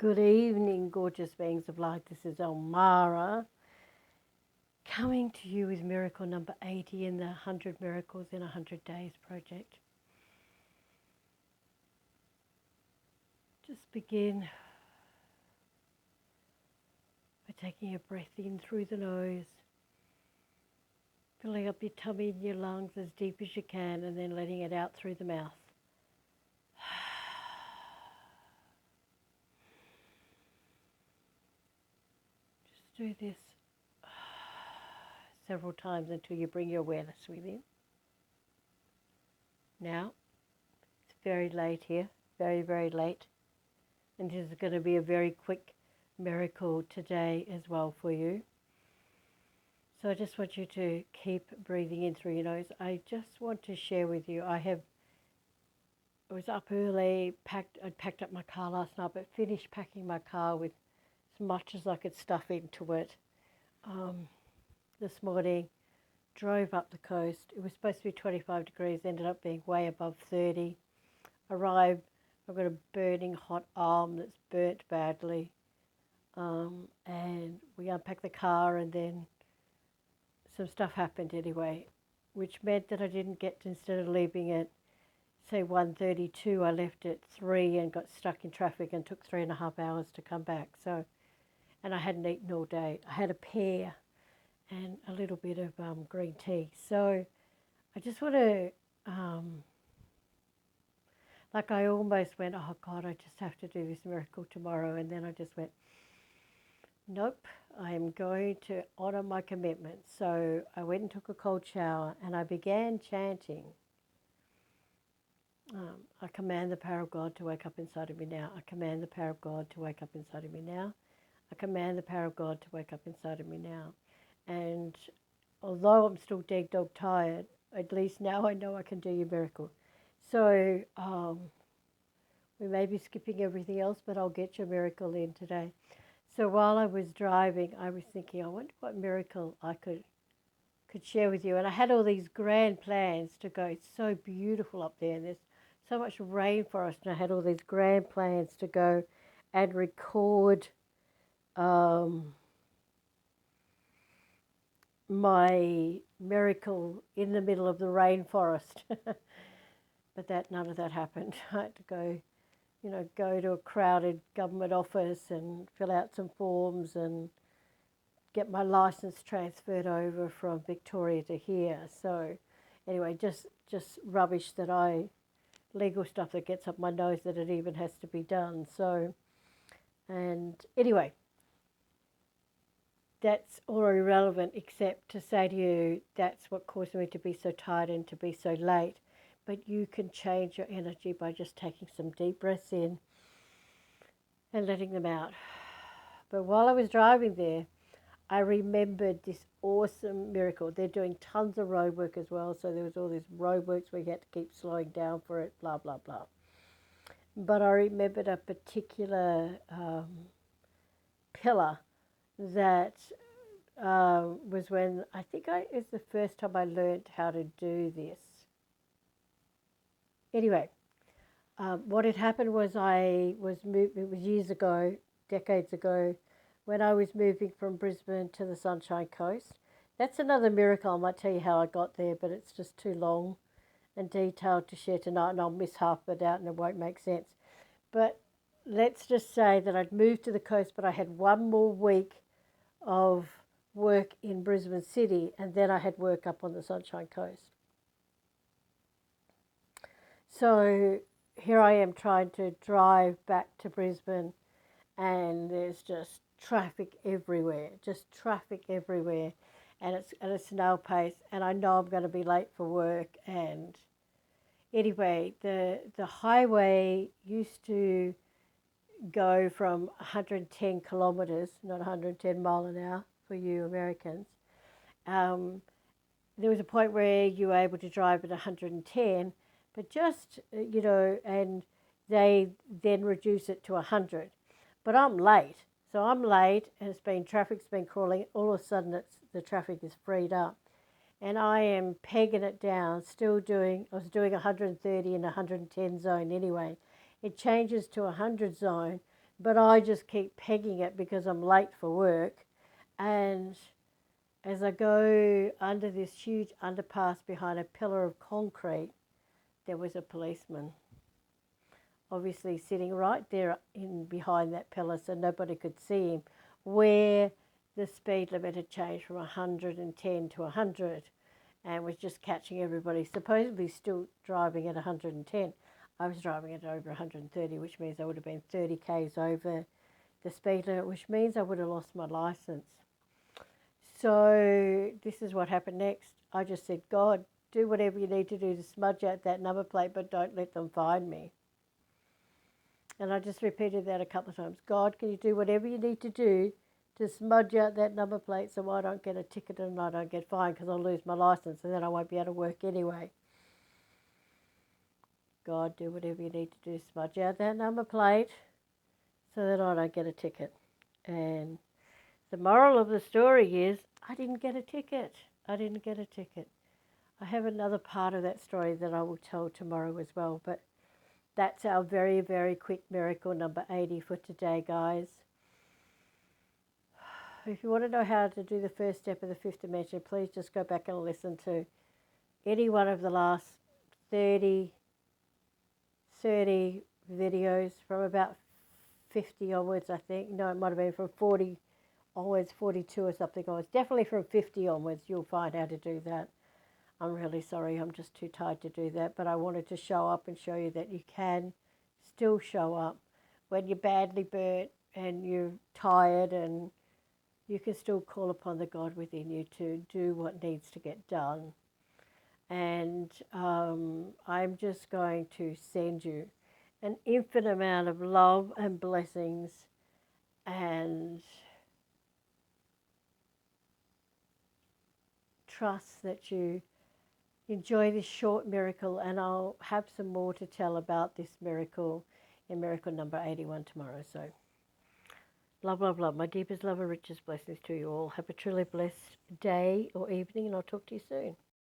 Good evening, gorgeous beings of light. This is Elmara coming to you with miracle number 80 in the 100 Miracles in 100 Days project. Just begin by taking a breath in through the nose, filling up your tummy and your lungs as deep as you can, and then letting it out through the mouth. Do this several times until you bring your awareness within. Now, it's very late here, very, very late. And this is going to be a very quick miracle today as well for you. So I just want you to keep breathing in through your nose. I just want to share with you, I was up early, I'd packed up my car last night, but finished packing my car with as much as I could stuff into it this morning. Drove up the coast. It was supposed to be 25 degrees, ended up being way above 30. Arrived, I've got a burning hot arm that's burnt badly. And we unpacked the car, and then some stuff happened anyway, which meant that I didn't get to, instead of leaving at say 1:32, I left at 3 and got stuck in traffic and took 3.5 hours to come back. So, and I hadn't eaten all day. I had a pear and a little bit of green tea. So I just want to, like I almost went, oh God, I just have to do this miracle tomorrow. And then I just went, nope, I am going to honor my commitment. So I went and took a cold shower and I began chanting. I command the power of God to wake up inside of me now. I command the power of God to wake up inside of me now. I command the power of God to wake up inside of me now. And although I'm still dead dog tired, at least now I know I can do your miracle. So we may be skipping everything else, but I'll get your miracle in today. So while I was driving, I was thinking, I wonder what miracle I could share with you. And I had all these grand plans to go. It's so beautiful up there, and there's so much rainforest, and I had all these grand plans to go and record my miracle in the middle of the rainforest. But none of that happened. I had to go to a crowded government office and fill out some forms and get my license transferred over from Victoria to here. So anyway, just rubbish that legal stuff that gets up my nose that it even has to be done. So, and anyway, that's all irrelevant except to say to you, that's what caused me to be so tired and to be so late. But you can change your energy by just taking some deep breaths in and letting them out. But while I was driving there, I remembered this awesome miracle. They're doing tons of road work as well, so there was all this road works where you had to keep slowing down for it, blah, blah, blah. But I remembered a particular pillar that was when it was the first time I learned how to do this. Anyway, what had happened was it was years ago, decades ago, when I was moving from Brisbane to the Sunshine Coast. That's another miracle. I might tell you how I got there, but it's just too long and detailed to share tonight, and I'll miss half of it out and it won't make sense. But let's just say that I'd moved to the coast, but I had one more week of work in Brisbane City, and then I had work up on the Sunshine Coast. So here I am trying to drive back to Brisbane, and there's just traffic everywhere, and it's at a snail pace, and I know I'm going to be late for work. And anyway, the highway used to go from 110 kilometres, not 110 mile an hour for you Americans. There was a point where you were able to drive at 110, but just, and they then reduce it to 100. But I'm late. So I'm late, and traffic's been crawling. All of a sudden, the traffic is freed up. And I am pegging it down, I was doing 130 in 110 zone anyway. It changes to 100 zone. but I just keep pegging it because I'm late for work. And as I go under this huge underpass behind a pillar of concrete, there was a policeman, obviously sitting right there in behind that pillar so nobody could see him, where the speed limit had changed from 110 to 100 and was just catching everybody, supposedly still driving at 110. I was driving at over 130, which means I would have been 30 k's over the speed limit, which means I would have lost my license. So this is what happened next. I just said, God, do whatever you need to do to smudge out that number plate, but don't let them find me. And I just repeated that a couple of times. God, can you do whatever you need to do to smudge out that number plate so I don't get a ticket and I don't get fined, because I'll lose my license and then I won't be able to work anyway. God, do whatever you need to do to smudge out that number plate so that I don't get a ticket. And the moral of the story is I didn't get a ticket. I didn't get a ticket. I have another part of that story that I will tell tomorrow as well, but that's our very, very quick miracle number 80 for today, guys. If you want to know how to do the first step of the fifth dimension, please just go back and listen to any one of the last 30 videos from about 50 onwards, I think. No, it might have been from 40 onwards, 42 or something onwards. Definitely from 50 onwards, you'll find how to do that. I'm really sorry, I'm just too tired to do that, but I wanted to show up and show you that you can still show up when you're badly burnt and you're tired, and you can still call upon the God within you to do what needs to get done. And I'm just going to send you an infinite amount of love and blessings and trust that you enjoy this short miracle, and I'll have some more to tell about this miracle in miracle number 81 tomorrow. So, love, love, love. My deepest love and richest blessings to you all. Have a truly blessed day or evening, and I'll talk to you soon.